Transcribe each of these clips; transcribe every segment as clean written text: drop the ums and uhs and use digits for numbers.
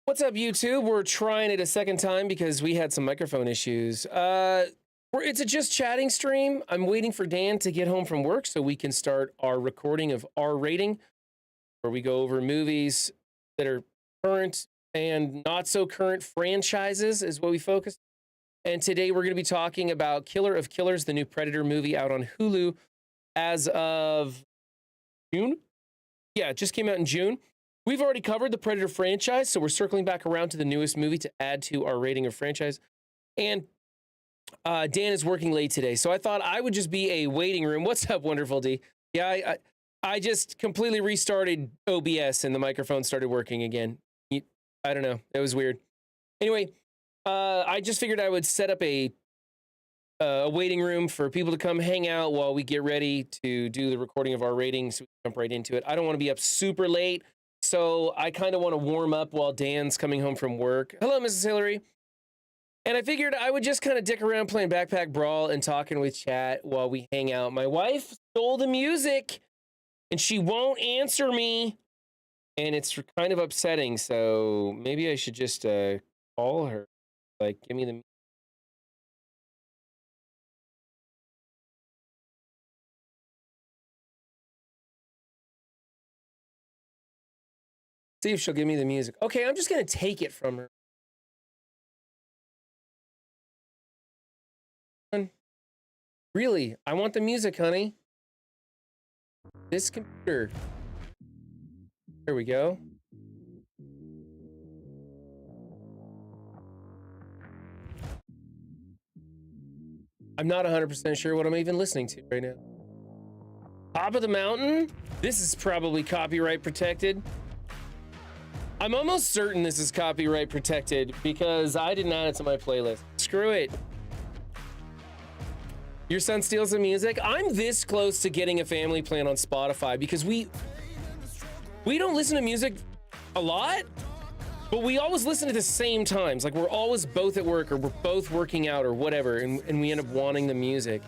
What's up, YouTube? We're trying it a second time because we had some microphone issues. It's a just chatting stream. I'm waiting for Dan to get home from work so we can start our recording of RRating, where we go over movies that are current and not so current franchises is what we focus. And today we're going to be talking about Killer of Killers, the new Predator movie out on Hulu as of June. Yeah, it just came out in June. We've already covered the Predator franchise, so we're circling back around to the newest movie to add to our rating of franchise. And Dan is working late today, so I thought I would just be a waiting room. What's up, Wonderful D? Yeah, I just completely restarted OBS and the microphone started working again. I don't know. It was weird. Anyway, I just figured I would set up a waiting room for people to come hang out while we get ready to do the recording of our ratings. So we jump right into it. I don't want to be up super late. So I kind of want to warm up while Dan's coming home from work. Hello, Mrs. Hillary. And I figured I would just kind of dick around playing Backpack Brawl and talking with chat while we hang out. My wife stole the music and she won't answer me. And it's kind of upsetting. So maybe I should just call her. Like, give me the music. See if she'll give me the music. Okay, I'm just going to take it from her. Really? I want the music, honey. This computer. There we go. I'm not 100% sure what I'm even listening to right now. Top of the Mountain? This is probably copyright protected. I'm almost certain this is copyright protected because I didn't add it to my playlist. Screw it. Your son steals the music? I'm this close to getting a family plan on Spotify because we don't listen to music a lot, but we always listen at the same times. Like we're always both at work or we're both working out or whatever, and we end up wanting the music.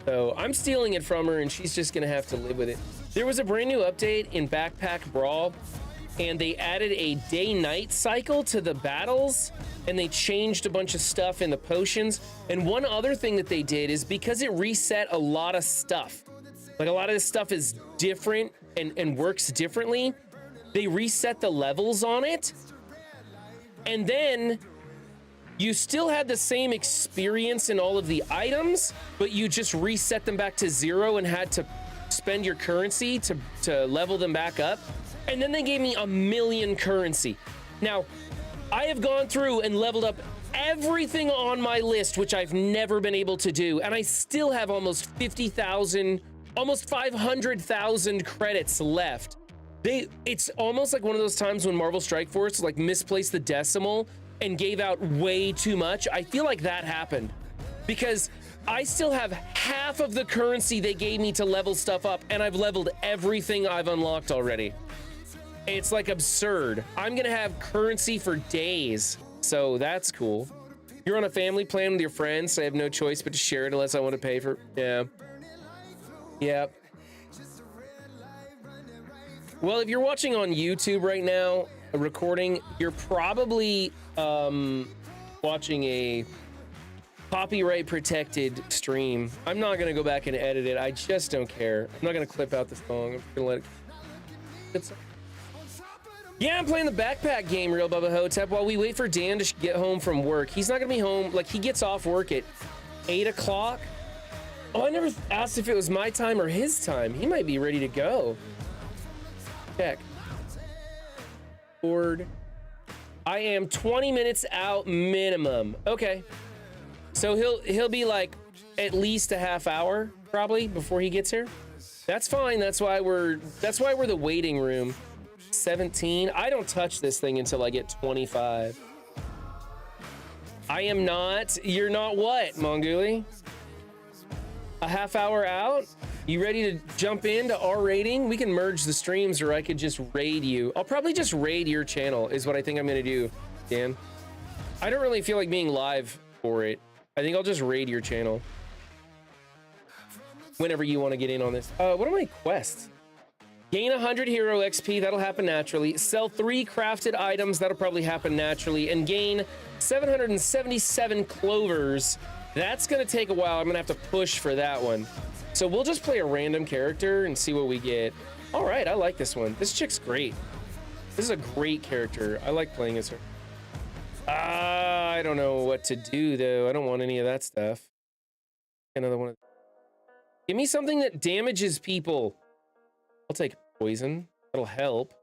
So I'm stealing it from her and she's just gonna have to live with it. There was a brand new update in Backpack Brawl and they added a day-night cycle to the battles and they changed a bunch of stuff in the potions. And one other thing that they did is because it reset a lot of stuff, like a lot of this stuff is different and works differently, they reset the levels on it. And then you still had the same experience in all of the items, but you just reset them back to 0 and had to spend your currency to level them back up. And then they gave me 1,000,000 currency. Now, I have gone through and leveled up everything on my list, which I've never been able to do. And I still have almost 50,000, almost 500,000 credits left. It's almost like one of those times when Marvel Strike Force like misplaced the decimal and gave out way too much. I feel like that happened because I still have half of the currency they gave me to level stuff up, and I've leveled everything I've unlocked already. It's like absurd. I'm gonna have currency for days, so that's cool. You're on a family plan with your friends, so I have no choice but to share it unless I want to pay for. Yeah. Yep. Well, if you're watching on YouTube right now, a recording, you're probably watching a copyright protected stream. I'm not gonna go back and edit it. I just don't care. I'm not gonna clip out the song. I'm gonna let it. Yeah, I'm playing the backpack game, Real Bubba Hotep, while we wait for Dan to get home from work. He's not gonna be home, like he gets off work at 8 o'clock. Oh, I never asked if it was my time or his time. He might be ready to go. Check. Board. I am 20 minutes out minimum. Okay. So he'll be like at least a half hour probably before he gets here. That's fine. That's why we're the waiting room. 17. I don't touch this thing until I get 25. I am not. You're not what, Monguli? A half hour out? You ready to jump into RRating? We can merge the streams, or I could just raid you. I'll probably just raid your channel is what I think I'm gonna do, Dan. I don't really feel like being live for it. I think I'll just raid your channel whenever you want to get in on this. What are my quests? Gain 100 hero XP, that'll happen naturally. Sell 3 crafted items, that'll probably happen naturally. And gain 777 clovers. That's gonna take a while. I'm gonna have to push for that one. So we'll just play a random character and see what we get. All right, I like this one. This chick's great. This is a great character. I like playing as her. I don't know what to do though. I don't want any of that stuff. Another one. Give me something that damages people. I'll take poison. That'll help.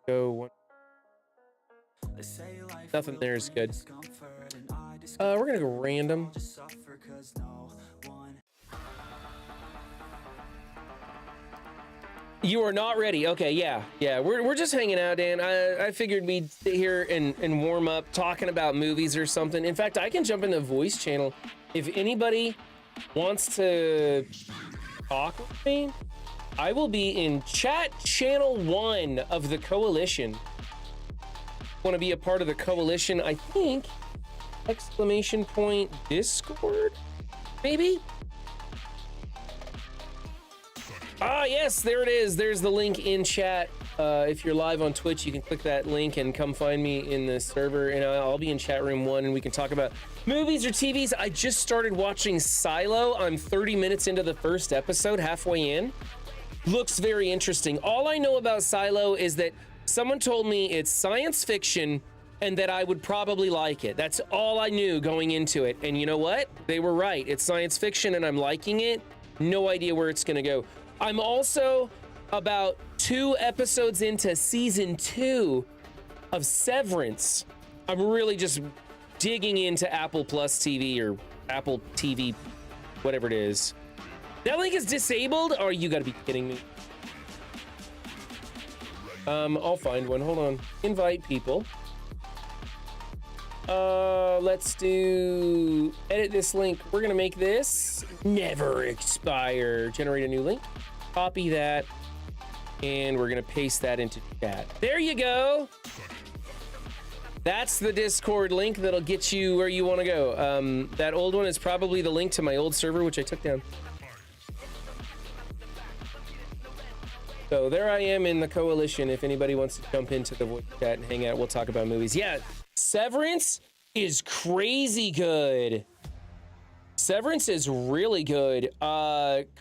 Go one. Nothing there is good. We're gonna go random. You are not ready. Okay, yeah. We're just hanging out, Dan. I figured we'd sit here and warm up, talking about movies or something. In fact, I can jump into the voice channel. If anybody wants to talk with me, I will be in chat channel 1 of the coalition. Want to be a part of the coalition? I think exclamation point Discord, maybe. Ah, yes, there it is. There's the link in chat. If you're live on Twitch, you can click that link and come find me in the server, and I'll be in chat room 1 and we can talk about movies or TVs. I just started watching Silo. I'm 30 minutes into the first episode, halfway in. Looks very interesting. All I know about Silo is that someone told me it's science fiction and that I would probably like it. That's all I knew going into it. And you know what? They were right. It's science fiction and I'm liking it. No idea where it's gonna go. I'm also about 2 episodes into season 2 of Severance. I'm really just digging into Apple Plus TV or Apple TV, whatever it is. That link is disabled? Oh, you gotta be kidding me. I'll find one. Hold on. Invite people. Let's do edit this link. We're gonna make this never expire. Generate a new link. Copy that. And we're gonna paste that into chat. There you go. That's the Discord link that'll get you where you want to go. That old one is probably the link to my old server, which I took down. So there I am in the coalition. If anybody wants to jump into the voice chat and hang out, we'll talk about movies. Yeah, Severance is crazy good. Severance is really good.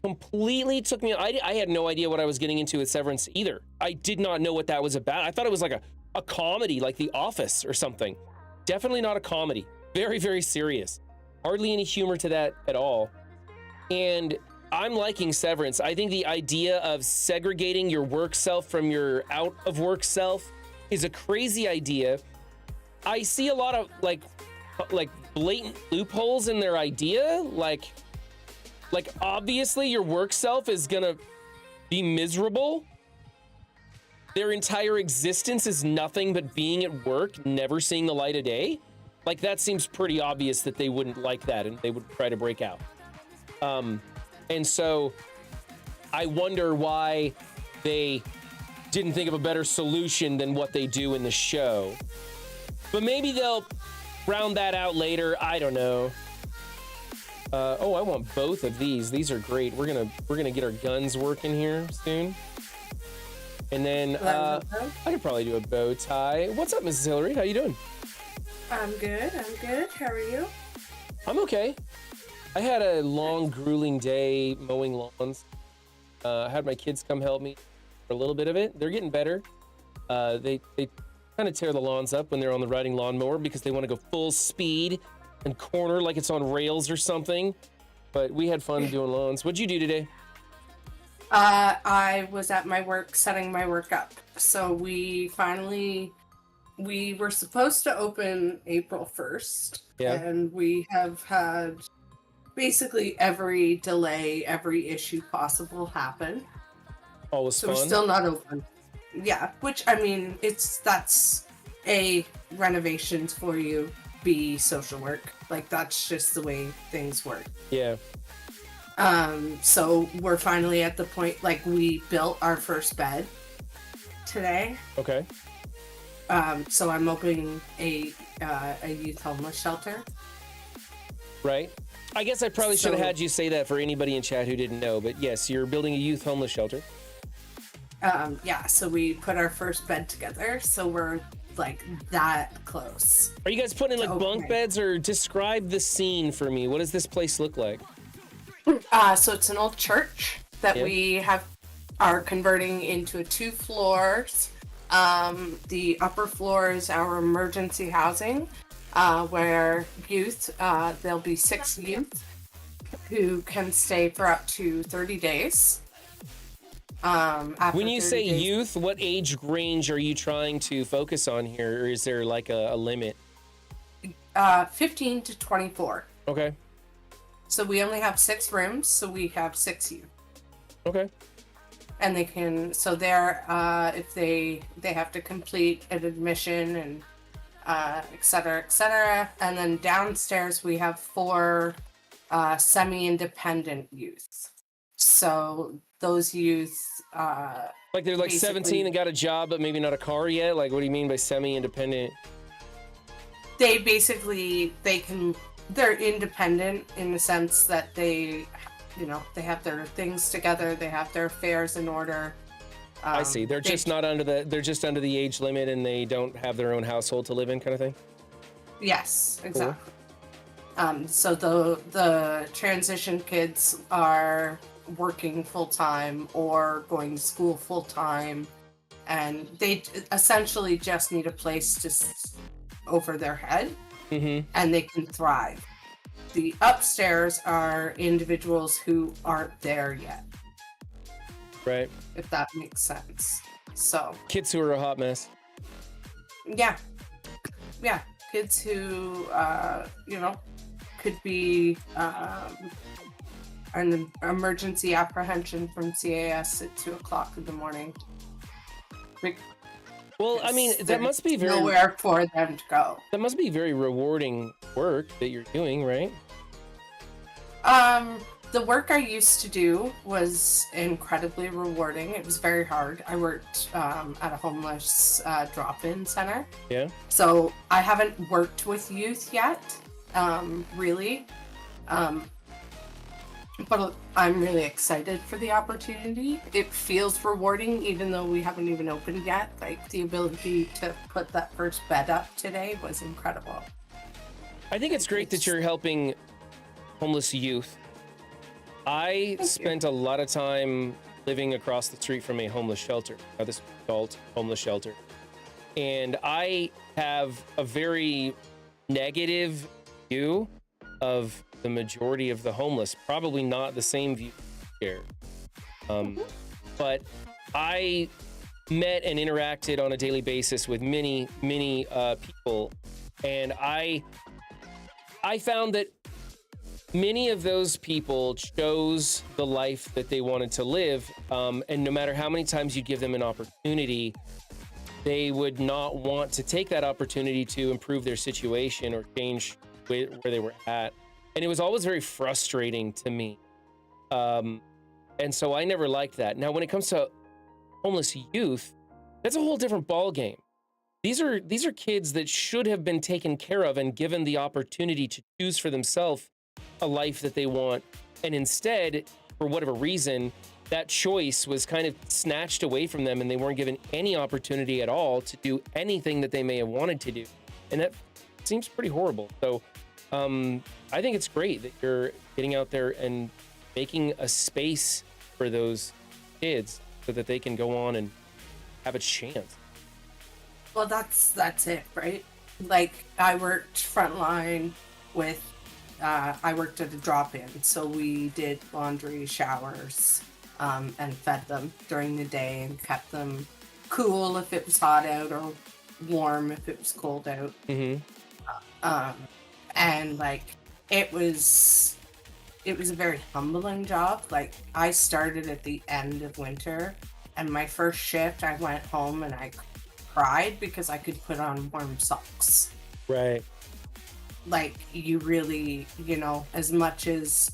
Completely took me. I had no idea what I was getting into with Severance either. I did not know what that was about. I thought it was like a comedy, like The Office or something. Definitely not a comedy. Very, very serious. Hardly any humor to that at all. And I'm liking Severance. I think the idea of segregating your work self from your out of work self is a crazy idea. I see a lot of like blatant loopholes in their idea. Like obviously your work self is gonna be miserable. Their entire existence is nothing but being at work, never seeing the light of day. Like that seems pretty obvious that they wouldn't like that and they would try to break out. And so I wonder why they didn't think of a better solution than what they do in the show. But maybe they'll round that out later. I don't know. Oh, I want both of these. These are great. We're gonna get our guns working here soon. And then I could probably do a bow tie. What's up, Mrs. Hillary? How you doing? I'm good. How are you? I'm okay. I had a long, grueling day mowing lawns. I had my kids come help me for a little bit of it. They're getting better. They kind of tear the lawns up when they're on the riding lawnmower because they want to go full speed and corner like it's on rails or something. But we had fun doing lawns. What'd you do today? I was at my work setting my work up. So we were supposed to open April 1st. Yeah. And we have had basically every delay, every issue possible happen. Always so fun. We're still not open. Yeah, which I mean, that's A, renovations for you, B, social work. Like that's just the way things work. Yeah. So we're finally at the point, like we built our first bed today. Okay. So I'm opening a youth homeless shelter. Right. I guess I probably should have had you say that for anybody in chat who didn't know, but yes, you're building a youth homeless shelter. Yeah, so we put our first bed together, so we're like that close. Are you guys putting in like bunk Okay. beds, or describe the scene for me? What does this place look like? So it's an old church that we are converting into 2 floors. The upper floor is our emergency housing, where youth, there'll be 6 youth who can stay for up to 30 days. When you say youth, what age range are you trying to focus on here, or is there like a limit? 15 to 24. Okay. So we only have 6 rooms, so we have 6 youth. Okay. And they can, so they're, if they have to complete an admission and et cetera, et cetera. And then downstairs we have 4 semi-independent youth. So those youth, like they're like 17 and got a job, but maybe not a car yet. Like, what do you mean by semi-independent? they basically, they're independent in the sense that they have their things together, they have their affairs in order. I see. They're just under the age limit, and they don't have their own household to live in, kind of thing. Yes, exactly. Cool. So the transition kids are working full time or going to school full time, and they essentially just need a place to over their head, and they can thrive. The upstairs are individuals who aren't there yet. Right. If that makes sense. So kids who are a hot mess. Yeah. Kids who could be an emergency apprehension from CAS at 2:00 in the morning. Well, I mean, that must be very nowhere for them to go. That must be very rewarding work that you're doing, right? The work I used to do was incredibly rewarding. It was very hard. I worked at a homeless drop-in center. Yeah. So I haven't worked with youth yet, really. But I'm really excited for the opportunity. It feels rewarding, even though we haven't even opened yet. Like, the ability to put that first bed up today was incredible. I think it's great that you're helping homeless youth. I spent a lot of time living across the street from a homeless shelter, this adult homeless shelter. And I have a very negative view of the majority of the homeless, probably not the same view here. But I met and interacted on a daily basis with many people, and I found that many of those people chose the life that they wanted to live, and no matter how many times you give them an opportunity, they would not want to take that opportunity to improve their situation or change where they were at. And it was always very frustrating to me. And so I never liked that. Now, when it comes to homeless youth, that's a whole different ballgame. These are kids that should have been taken care of and given the opportunity to choose for themselves a life that they want. And instead, for whatever reason, that choice was kind of snatched away from them, and they weren't given any opportunity at all to do anything that they may have wanted to do. And that seems pretty horrible. So I think it's great that you're getting out there and making a space for those kids so that they can go on and have a chance. Well, that's it, right? Like, I worked frontline with, I worked at a drop-in, so we did laundry, showers, and fed them during the day and kept them cool if it was hot out or warm if it was cold out. And like, it was a very humbling job. Like, I started at the end of winter, and my first shift I went home and I cried because I could put on warm socks. Right. Like, you really, as much as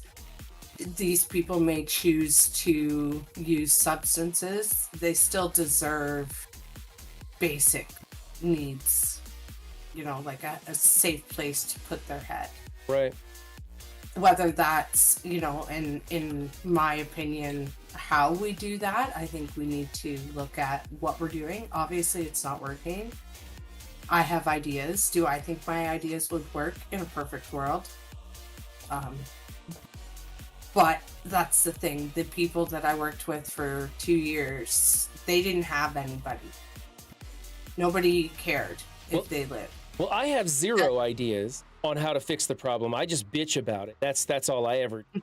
these people may choose to use substances, they still deserve basic needs, like a safe place to put their head. Right. whether that's, in my opinion, how we do that, I think we need to look at what we're doing. Obviously, it's not working. I have ideas. Do I think my ideas would work in a perfect world? But that's the thing. The people that I worked with for 2 years, they didn't have anybody. Nobody cared if they lived. Well, I have zero ideas on how to fix the problem. I just bitch about it. That's all I ever do.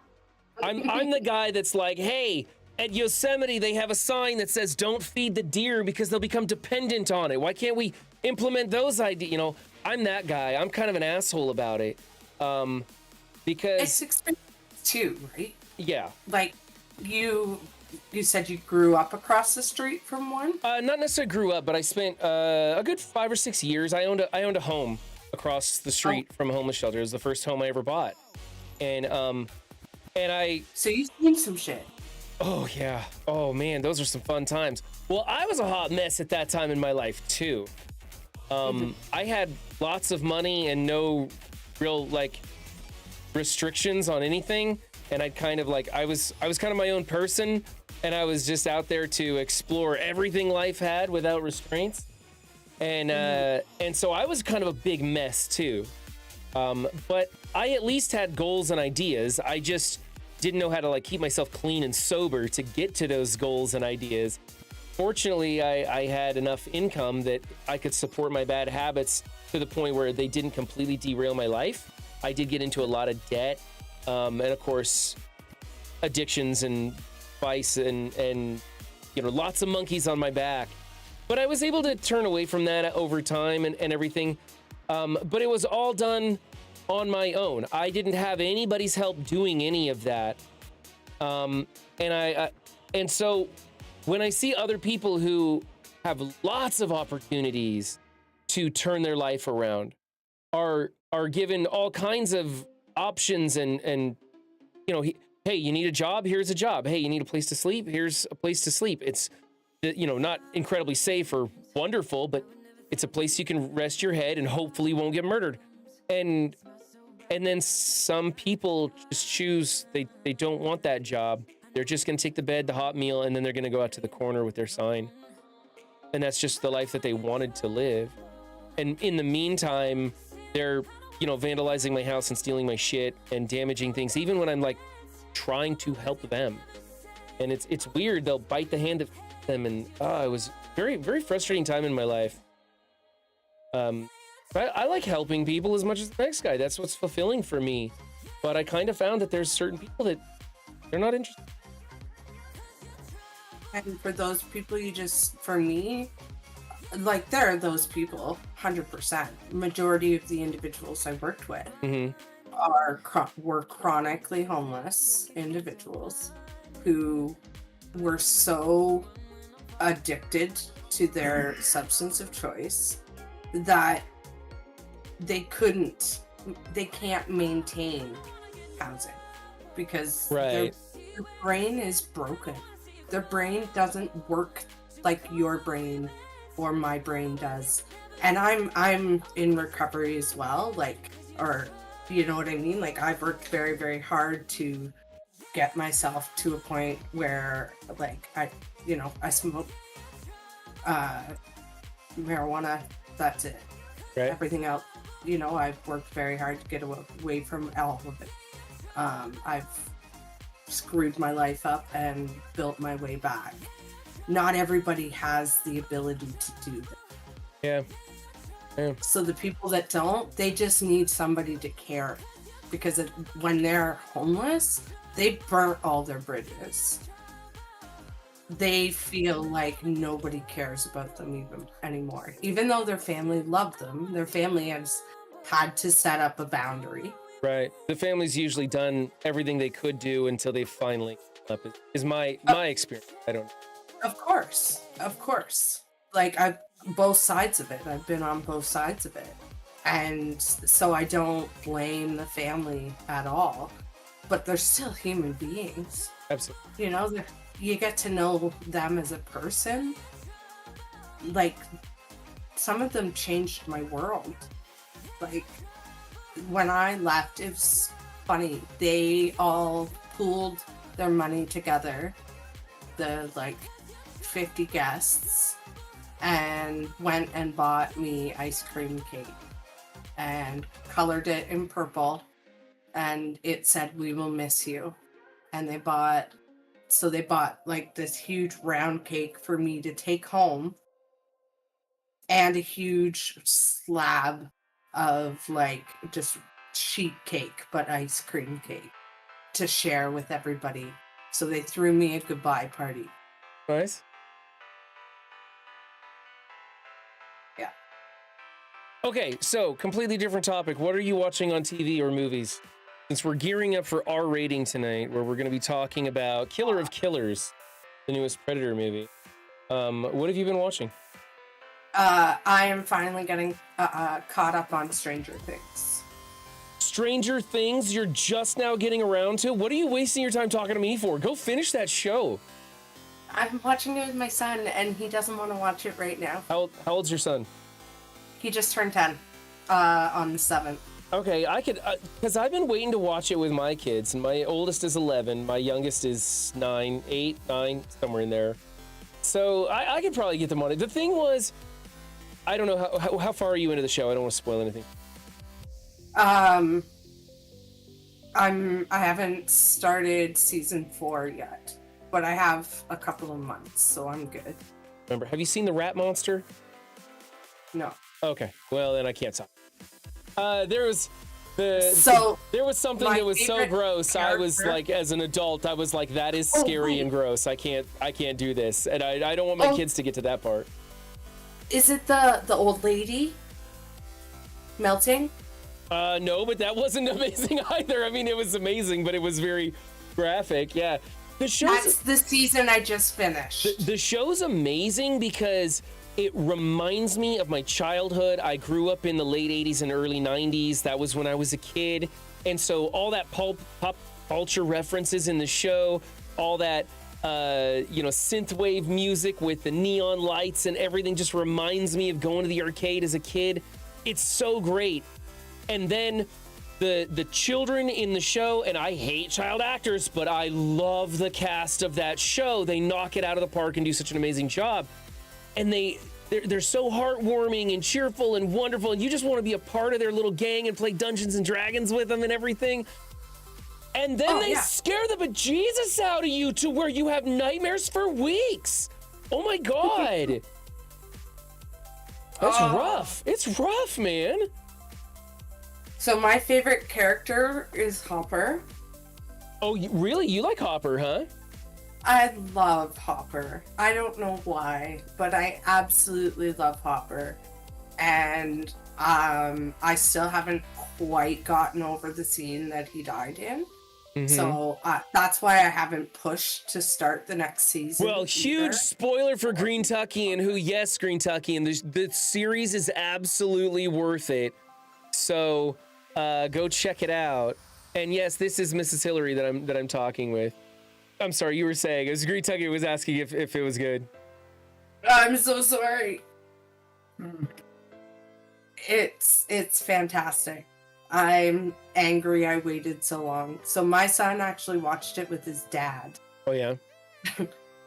I'm the guy that's like, hey, at Yosemite, they have a sign that says, don't feed the deer because they'll become dependent on it. Why can't we implement those ideas? You know, I'm that guy. I'm kind of an asshole about it. Because it's expensive too, right? Yeah. Like, you said you grew up across the street from one? Not necessarily grew up, but I spent a good 5 or 6 years. I owned a home across the street from a homeless shelter. It was the first home I ever bought. And I... So you've seen some shit. Oh, yeah. Oh, man, those are some fun times. Well, I was a hot mess at that time in my life, too. I had lots of money and no real, like, restrictions on anything. And I'd kind of, like, I was kind of my own person. And I was just out there to explore everything life had without restraints. And so I was kind of a big mess, too. But I at least had goals and ideas. I just didn't know how to, like, keep myself clean and sober to get to those goals and ideas. Fortunately, I had enough income that I could support my bad habits to the point where they didn't completely derail my life. I did get into a lot of debt, and of course, addictions and vice and lots of monkeys on my back. But I was able to turn away from that over time and everything. But it was all done on my own. I didn't have anybody's help doing any of that. And so when I see other people who have lots of opportunities to turn their life around, are given all kinds of options and hey, you need a job, here's a job. Hey, you need a place to sleep, here's a place to sleep. It's not incredibly safe or wonderful, but it's a place you can rest your head and hopefully won't get murdered. And then some people just choose they don't want that job. They're just gonna take the bed, the hot meal, and then they're gonna go out to the corner with their sign. And that's just the life that they wanted to live. And in the meantime, they're vandalizing my house and stealing my shit and damaging things, even when I'm like trying to help them. And it's weird. They'll bite the hand of them, and it was very, very frustrating time in my life. I like helping people as much as the next guy. That's what's fulfilling for me. But I kind of found that there's certain people that they're not interested. And for those people, for me, like, there are those people, 100%. Majority of the individuals I worked with were chronically homeless individuals who were so addicted to their substance of choice that they can't maintain housing because their brain is broken. Their brain doesn't work like your brain or my brain does. And I'm in recovery as well, or you know what I mean? Like, I've worked very, very hard to get myself to a point where, like, I smoke marijuana, that's it. Right. Everything else, I've worked very hard to get away from all of it. I've screwed my life up and built my way back. Not everybody has the ability to do that. Yeah. So the people that don't, they just need somebody to care, because when they're homeless, they burnt all their bridges. They feel like nobody cares about them even anymore. Even though their family loved them, their family has had to set up a boundary. Right. The family's usually done everything they could do until they finally up. Is my experience. I don't know. Of course. Like, both sides of it. I've been on both sides of it. And so I don't blame the family at all. But they're still human beings. Absolutely. You get to know them as a person. Like, some of them changed my world. Like, when I left, funny. They all pooled their money together, the like 50 guests, and went and bought me ice cream cake and colored it in purple, and it said, "We will miss you." And they bought like this huge round cake for me to take home, and a huge slab of like just sheet cake, but ice cream cake to share with everybody. So they threw me a goodbye party. Nice. Yeah. Okay, so completely different topic. What are you watching on TV or movies? Since we're gearing up for RRating tonight, where we're going to be talking about Killer of Killers, the newest Predator movie. What have you been watching? I am finally getting caught up on Stranger Things. Stranger Things, you're just now getting around to? What are you wasting your time talking to me for? Go finish that show. I'm watching it with my son, and he doesn't want to watch it right now. How old's your son? He just turned 10 on the 7th. Okay, I could, because I've been waiting to watch it with my kids. And my oldest is 11, my youngest is 9, 8, 9, somewhere in there. So I could probably get them on it. The thing was, I don't know, how far are you into the show? I don't want to spoil anything. I haven't started season 4 yet, but I have a couple of months, so I'm good. Remember, have you seen the rat monster? No. Okay, well then I can't talk. There was something that was so gross. I was like, as an adult, I was like, that is scary and gross. I can't do this, and I don't want my kids to get to that part. Is it the old lady melting? No, but that wasn't amazing either. I mean, it was amazing, but it was very graphic. Yeah, That's the season I just finished. The show's amazing because it reminds me of my childhood. I grew up in the late 80s and early 90s. That was when I was a kid. And so all that pop culture references in the show, all that, synthwave music with the neon lights and everything just reminds me of going to the arcade as a kid. It's so great. And then the children in the show, and I hate child actors, but I love the cast of that show. They knock it out of the park and do such an amazing job. And they're so heartwarming and cheerful and wonderful, and you just want to be a part of their little gang and play Dungeons and Dragons with them and everything. And then they scare the bejesus out of you to where you have nightmares for weeks. Oh my God. That's rough. It's rough, man. So my favorite character is Hopper. Oh, really? You like Hopper, huh? I love Hopper. I don't know why, but I absolutely love Hopper. And I still haven't quite gotten over the scene that he died in. Mm-hmm. So that's why I haven't pushed to start the next season. Well, huge spoiler for Greentuckian, who, yes, Greentuckian, the series is absolutely worth it. So go check it out. And yes, this is Mrs. Hillary that I'm talking with. I'm sorry, you were saying, as Greentuckian was asking if it was good. I'm so sorry. It's fantastic. I'm angry I waited so long. So my son actually watched it with his dad. Oh, yeah?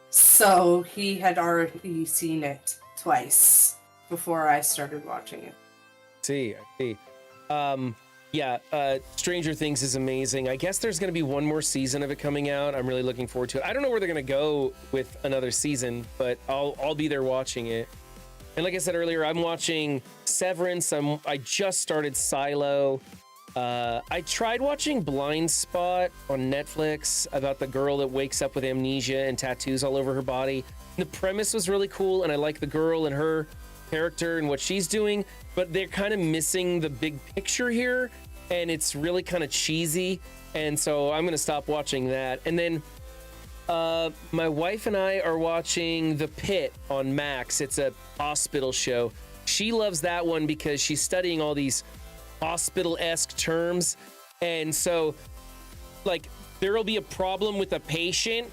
So he had already seen it twice before I started watching it. I see. Stranger Things is amazing. I guess there's going to be one more season of it coming out. I'm really looking forward to it. I don't know where they're going to go with another season, but I'll be there watching it. And like I said earlier, I'm watching Severance. I just started Silo. I tried watching Blind Spot on Netflix about the girl that wakes up with amnesia and tattoos all over her body. The premise was really cool, and I like the girl and her character and what she's doing, but they're kind of missing the big picture here, and it's really kind of cheesy, and so I'm going to stop watching that. And then my wife and I are watching The Pit on Max. It's a hospital show. She loves that one because she's studying all these hospital-esque terms. And so, like, there will be a problem with a patient,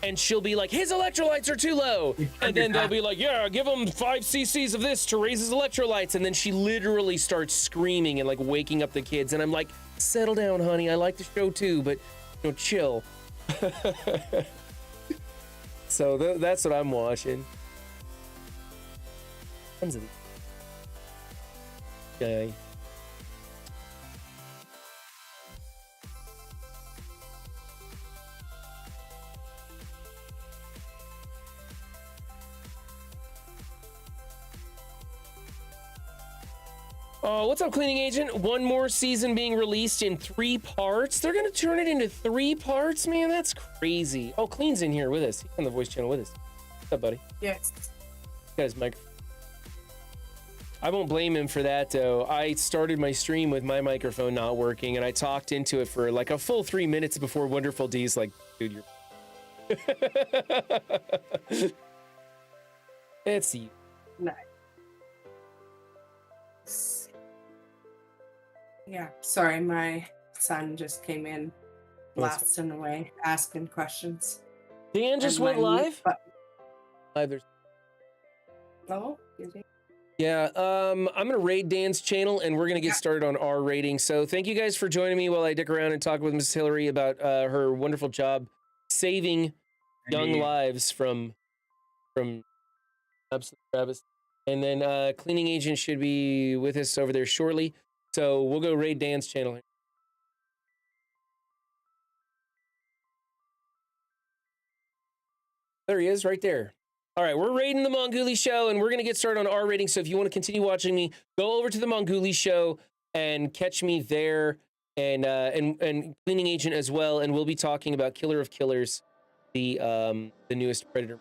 and she'll be like, his electrolytes are too low. And then they'll be like, yeah, give him 5 cc's of this to raise his electrolytes. And then she literally starts screaming and like waking up the kids. And I'm like, settle down, honey. I like the show too, but you know, chill. So that's what I'm watching. Tons of these. Okay. What's up, Cleaning Agent? One more season being released in 3 parts. They're gonna turn it into 3 parts, man. That's crazy. Oh, Clean's in here with us. He's on the voice channel with us. What's up, buddy? Yes. Got his mic. I won't blame him for that, though. I started my stream with my microphone not working, and I talked into it for like a full 3 minutes before Wonderful D's like, dude, you're. It's you. Nice. Yeah, sorry, my son just came in, blasting away, asking questions. Dan just went live? Live, there's. Oh, did he? Yeah, I'm gonna raid Dan's channel, and we're gonna get started on our rating. So thank you guys for joining me while I dick around and talk with Mrs. Hillary about her wonderful job saving young lives from absolute travesty. And then Cleaning Agent should be with us over there shortly. So we'll go raid Dan's channel. There he is, right there. All right, we're raiding the Mongoolie Show, and we're going to get started on our rating. So if you want to continue watching me, go over to the Mongoolie Show and catch me there, and Cleaning Agent as well. And we'll be talking about Killer of Killers, the newest Predator.